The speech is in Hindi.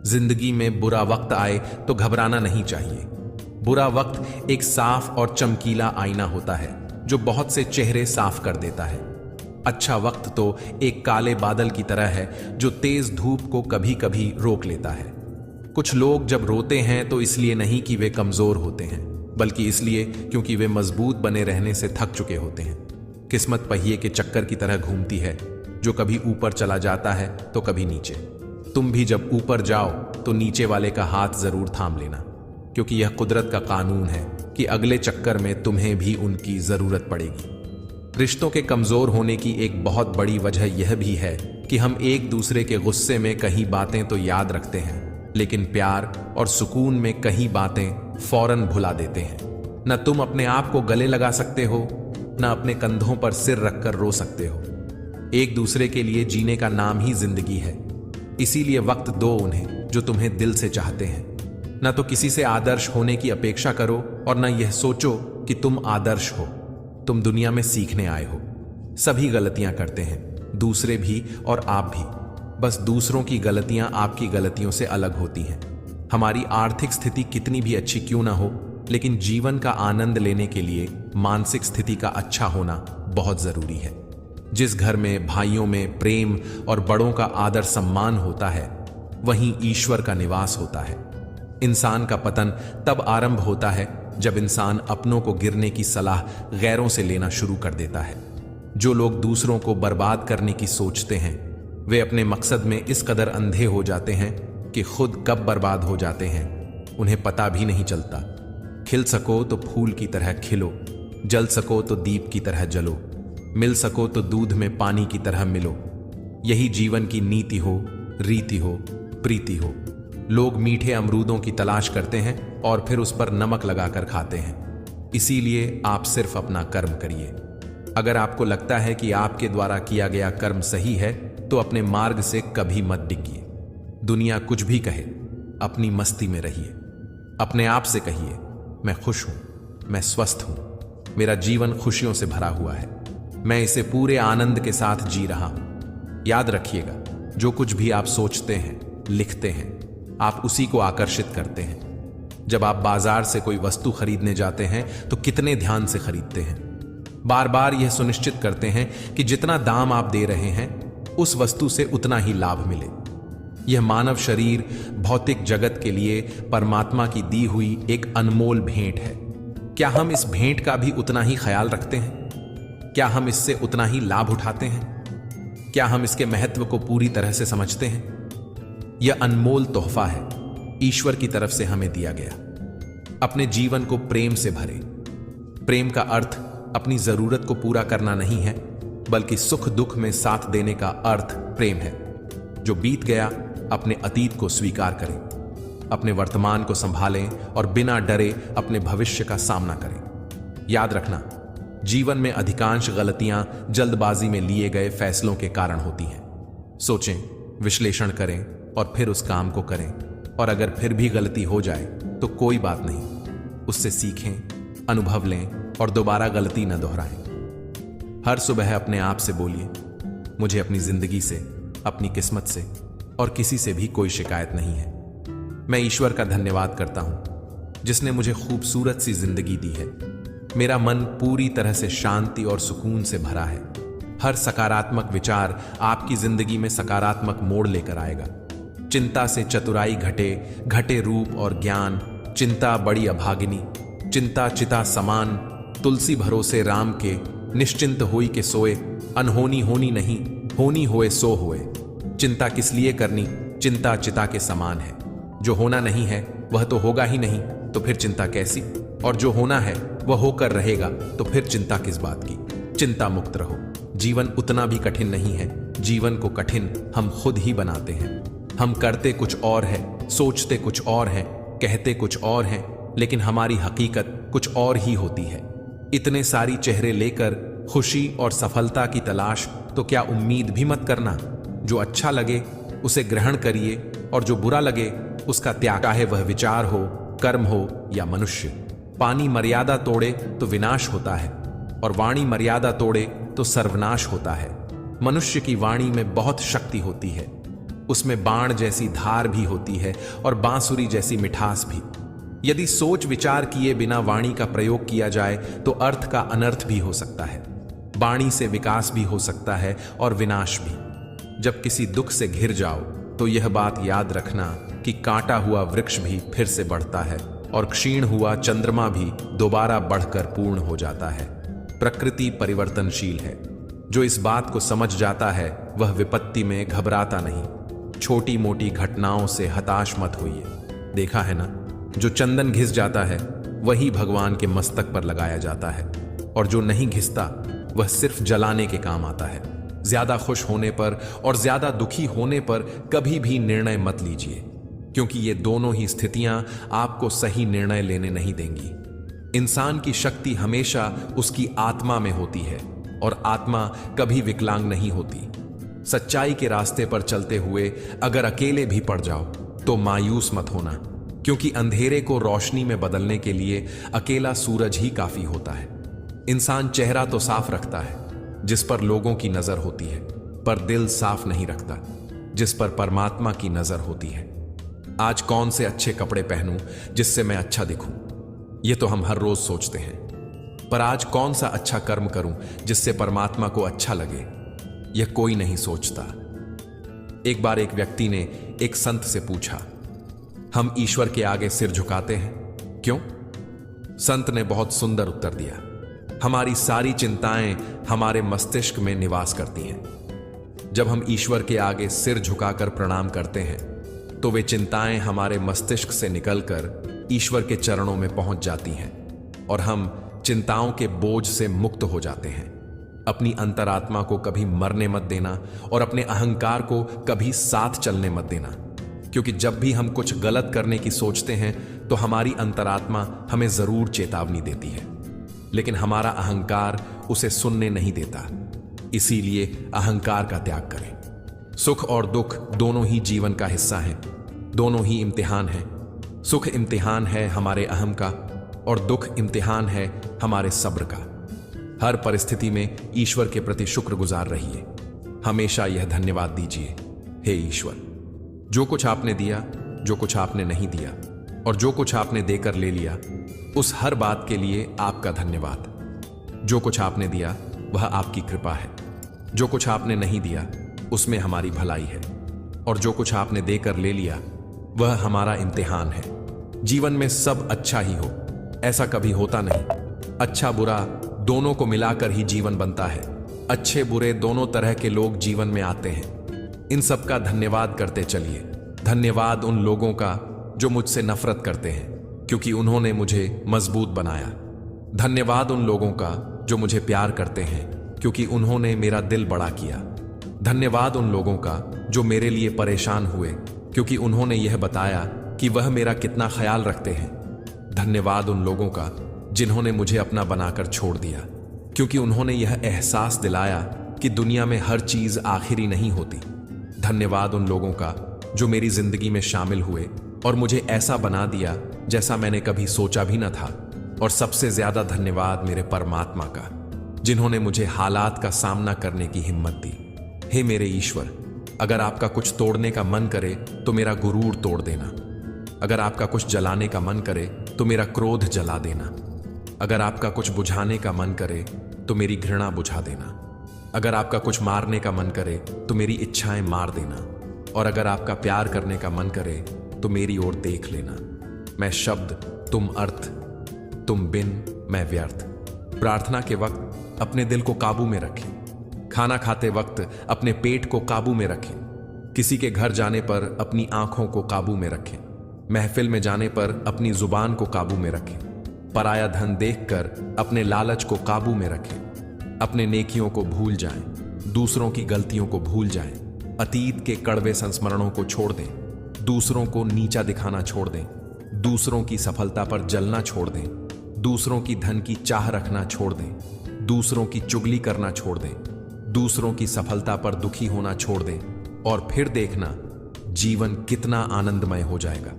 जिंदगी में बुरा वक्त आए तो घबराना नहीं चाहिए। बुरा वक्त एक साफ और चमकीला आईना होता है जो बहुत से चेहरे साफ कर देता है। अच्छा वक्त तो एक काले बादल की तरह है जो तेज धूप को कभी कभी रोक लेता है। कुछ लोग जब रोते हैं तो इसलिए नहीं कि वे कमजोर होते हैं, बल्कि इसलिए क्योंकि वे मजबूत बने रहने से थक चुके होते हैं। किस्मत पहिए के चक्कर की तरह घूमती है, जो कभी ऊपर चला जाता है तो कभी नीचे। तुम भी जब ऊपर जाओ तो नीचे वाले का हाथ जरूर थाम लेना, क्योंकि यह कुदरत का कानून है कि अगले चक्कर में तुम्हें भी उनकी जरूरत पड़ेगी। रिश्तों के कमजोर होने की एक बहुत बड़ी वजह यह भी है कि हम एक दूसरे के गुस्से में कई बातें तो याद रखते हैं, लेकिन प्यार और सुकून में कई बातें फौरन भुला देते हैं। न तुम अपने आप को गले लगा सकते हो, न अपने कंधों पर सिर रखकर रो सकते हो। एक दूसरे के लिए जीने का नाम ही जिंदगी है। इसीलिए वक्त दो उन्हें जो तुम्हें दिल से चाहते हैं। न तो किसी से आदर्श होने की अपेक्षा करो और न यह सोचो कि तुम आदर्श हो। तुम दुनिया में सीखने आए हो। सभी गलतियां करते हैं, दूसरे भी और आप भी। बस दूसरों की गलतियां आपकी गलतियों से अलग होती हैं। हमारी आर्थिक स्थिति कितनी भी अच्छी क्यों ना हो, लेकिन जीवन का आनंद लेने के लिए मानसिक स्थिति का अच्छा होना बहुत जरूरी है। जिस घर में भाइयों में प्रेम और बड़ों का आदर सम्मान होता है, वहीं ईश्वर का निवास होता है। इंसान का पतन तब आरंभ होता है जब इंसान अपनों को गिरने की सलाह गैरों से लेना शुरू कर देता है। जो लोग दूसरों को बर्बाद करने की सोचते हैं, वे अपने मकसद में इस कदर अंधे हो जाते हैं कि खुद कब बर्बाद हो जाते हैं उन्हें पता भी नहीं चलता। खिल सको तो फूल की तरह खिलो, जल सको तो दीप की तरह जलो, मिल सको तो दूध में पानी की तरह मिलो। यही जीवन की नीति हो, रीति हो, प्रीति हो। लोग मीठे अमरूदों की तलाश करते हैं और फिर उस पर नमक लगाकर खाते हैं। इसीलिए आप सिर्फ अपना कर्म करिए। अगर आपको लगता है कि आपके द्वारा किया गया कर्म सही है तो अपने मार्ग से कभी मत डिगिए। दुनिया कुछ भी कहे, अपनी मस्ती में रहिए। अपने आप से कहिए, मैं खुश हूं, मैं स्वस्थ हूं, मेरा जीवन खुशियों से भरा हुआ है, मैं इसे पूरे आनंद के साथ जी रहा हूं। याद रखिएगा, जो कुछ भी आप सोचते हैं, लिखते हैं, आप उसी को आकर्षित करते हैं। जब आप बाजार से कोई वस्तु खरीदने जाते हैं तो कितने ध्यान से खरीदते हैं। बार बार यह सुनिश्चित करते हैं कि जितना दाम आप दे रहे हैं उस वस्तु से उतना ही लाभ मिले। यह मानव शरीर भौतिक जगत के लिए परमात्मा की दी हुई एक अनमोल भेंट है। क्या हम इस भेंट का भी उतना ही ख्याल रखते हैं? क्या हम इससे उतना ही लाभ उठाते हैं? क्या हम इसके महत्व को पूरी तरह से समझते हैं? यह अनमोल तोहफा है, ईश्वर की तरफ से हमें दिया गया। अपने जीवन को प्रेम से भरे। प्रेम का अर्थ अपनी जरूरत को पूरा करना नहीं है, बल्कि सुख दुख में साथ देने का अर्थ प्रेम है। जो बीत गया अपने अतीत को स्वीकार करें, अपने वर्तमान को संभालें और बिना डरे अपने भविष्य का सामना करें। याद रखना, जीवन में अधिकांश गलतियां जल्दबाजी में लिए गए फैसलों के कारण होती हैं। सोचें, विश्लेषण करें और फिर उस काम को करें। और अगर फिर भी गलती हो जाए तो कोई बात नहीं, उससे सीखें, अनुभव लें और दोबारा गलती न दोहराएं। हर सुबह अपने आप से बोलिए, मुझे अपनी जिंदगी से, अपनी किस्मत से और किसी से भी कोई शिकायत नहीं है। मैं ईश्वर का धन्यवाद करता हूं जिसने मुझे खूबसूरत सी जिंदगी दी है। मेरा मन पूरी तरह से शांति और सुकून से भरा है। हर सकारात्मक विचार आपकी जिंदगी में सकारात्मक मोड़ लेकर आएगा। चिंता से चतुराई घटे, घटे रूप और ज्ञान। चिंता बड़ी अभागिनी, चिंता चिता समान। तुलसी भरोसे राम के, निश्चिंत होई के सोए। अनहोनी होनी नहीं, होनी होए सो होए। चिंता किस लिए करनी, चिंता चिता के समान है। जो होना नहीं है वह तो होगा ही नहीं, तो फिर चिंता कैसी? और जो होना है वह होकर रहेगा, तो फिर चिंता किस बात की? चिंता मुक्त रहो। जीवन उतना भी कठिन नहीं है। जीवन को कठिन हम खुद ही बनाते हैं। हम करते कुछ और है, सोचते कुछ और है, कहते कुछ और है, लेकिन हमारी हकीकत कुछ और ही होती है। इतने सारी चेहरे लेकर खुशी और सफलता की तलाश, तो क्या उम्मीद भी मत करना। जो अच्छा लगे उसे ग्रहण करिए और जो बुरा लगे उसका त्याग, चाहे वह विचार हो, कर्म हो या मनुष्य। पानी मर्यादा तोड़े तो विनाश होता है और वाणी मर्यादा तोड़े तो सर्वनाश होता है। मनुष्य की वाणी में बहुत शक्ति होती है। उसमें बाण जैसी धार भी होती है और बांसुरी जैसी मिठास भी। यदि सोच विचार किए बिना वाणी का प्रयोग किया जाए तो अर्थ का अनर्थ भी हो सकता है। वाणी से विकास भी हो सकता है और विनाश भी। जब किसी दुख से घिर जाओ तो यह बात याद रखना कि काटा हुआ वृक्ष भी फिर से बढ़ता है और क्षीण हुआ चंद्रमा भी दोबारा बढ़कर पूर्ण हो जाता है। प्रकृति परिवर्तनशील है। जो इस बात को समझ जाता है वह विपत्ति में घबराता नहीं। छोटी मोटी घटनाओं से हताश मत होइए। देखा है ना, जो चंदन घिस जाता है वही भगवान के मस्तक पर लगाया जाता है, और जो नहीं घिसता वह सिर्फ जलाने के काम आता है। ज्यादा खुश होने पर और ज्यादा दुखी होने पर कभी भी निर्णय मत लीजिए, क्योंकि ये दोनों ही स्थितियां आपको सही निर्णय लेने नहीं देंगी। इंसान की शक्ति हमेशा उसकी आत्मा में होती है, और आत्मा कभी विकलांग नहीं होती। सच्चाई के रास्ते पर चलते हुए अगर अकेले भी पड़ जाओ तो मायूस मत होना, क्योंकि अंधेरे को रोशनी में बदलने के लिए अकेला सूरज ही काफी होता है। इंसान चेहरा तो साफ रखता है जिस पर लोगों की नजर होती है, पर दिल साफ नहीं रखता जिस पर परमात्मा की नजर होती है। आज कौन से अच्छे कपड़े पहनूं जिससे मैं अच्छा दिखूं, यह तो हम हर रोज सोचते हैं, पर आज कौन सा अच्छा कर्म करूं जिससे परमात्मा को अच्छा लगे, यह कोई नहीं सोचता। एक बार एक व्यक्ति ने एक संत से पूछा, हम ईश्वर के आगे सिर झुकाते हैं क्यों? संत ने बहुत सुंदर उत्तर दिया, हमारी सारी चिंताएं हमारे मस्तिष्क में निवास करती हैं। जब हम ईश्वर के आगे सिर झुकाकर प्रणाम करते हैं तो वे चिंताएं हमारे मस्तिष्क से निकलकर ईश्वर के चरणों में पहुंच जाती हैं, और हम चिंताओं के बोझ से मुक्त हो जाते हैं। अपनी अंतरात्मा को कभी मरने मत देना और अपने अहंकार को कभी साथ चलने मत देना, क्योंकि जब भी हम कुछ गलत करने की सोचते हैं तो हमारी अंतरात्मा हमें जरूर चेतावनी देती है, लेकिन हमारा अहंकार उसे सुनने नहीं देता। इसीलिए अहंकार का त्याग करें। सुख और दुख दोनों ही जीवन का हिस्सा हैं, दोनों ही इम्तिहान हैं। सुख इम्तिहान है हमारे अहम का, और दुख इम्तिहान है हमारे सब्र का। हर परिस्थिति में ईश्वर के प्रति शुक्रगुजार रहिए। हमेशा यह धन्यवाद दीजिए, हे ईश्वर, जो कुछ आपने दिया, जो कुछ आपने नहीं दिया, और जो कुछ आपने देकर ले लिया, उस हर बात के लिए आपका धन्यवाद। जो कुछ आपने दिया वह आपकी कृपा है, जो कुछ आपने नहीं दिया उसमें हमारी भलाई है, और जो कुछ आपने देकर ले लिया वह हमारा इम्तिहान है। जीवन में सब अच्छा ही हो ऐसा कभी होता नहीं। अच्छा बुरा दोनों को मिलाकर ही जीवन बनता है। अच्छे बुरे दोनों तरह के लोग जीवन में आते हैं। इन सब का धन्यवाद करते चलिए। धन्यवाद उन लोगों का जो मुझसे नफरत करते हैं, क्योंकि उन्होंने मुझे मजबूत बनाया। धन्यवाद उन लोगों का जो मुझे प्यार करते हैं, क्योंकि उन्होंने मेरा दिल बड़ा किया। धन्यवाद उन लोगों का जो मेरे लिए परेशान हुए, क्योंकि उन्होंने यह बताया कि वह मेरा कितना ख्याल रखते हैं। धन्यवाद उन लोगों का जिन्होंने मुझे अपना बनाकर छोड़ दिया, क्योंकि उन्होंने यह एहसास दिलाया कि दुनिया में हर चीज आखिरी नहीं होती। धन्यवाद उन लोगों का जो मेरी जिंदगी में शामिल हुए और मुझे ऐसा बना दिया जैसा मैंने कभी सोचा भी न था। और सबसे ज्यादा धन्यवाद मेरे परमात्मा का, जिन्होंने मुझे हालात का सामना करने की हिम्मत दी। हे मेरे ईश्वर, अगर आपका कुछ तोड़ने का मन करे तो मेरा गुरूर तोड़ देना। अगर आपका कुछ जलाने का मन करे तो मेरा क्रोध जला देना। अगर आपका कुछ बुझाने का मन करे तो मेरी घृणा बुझा देना। अगर आपका कुछ मारने का मन करे तो मेरी इच्छाएं मार देना। और अगर आपका प्यार करने का मन करे तो मेरी ओर देख लेना। मैं शब्द, तुम अर्थ, तुम बिन, मैं व्यर्थ। प्रार्थना के वक्त अपने दिल को काबू में रखें। खाना खाते वक्त अपने पेट को काबू में रखें। किसी के घर जाने पर अपनी आंखों को काबू में रखें। महफिल में जाने पर अपनी जुबान को काबू में रखें। पराया धन देखकर अपने लालच को काबू में रखें। अपने नेकियों को भूल जाएं, दूसरों की गलतियों को भूल जाएं। अतीत के कड़वे संस्मरणों को छोड़ दें। दूसरों को नीचा दिखाना छोड़ दें। दूसरों की सफलता पर जलना छोड़ दें। दूसरों की धन की चाह रखना छोड़ दें। दूसरों की चुगली करना छोड़ दें। दूसरों की सफलता पर दुखी होना छोड़ दें। और फिर देखना जीवन कितना आनंदमय हो जाएगा।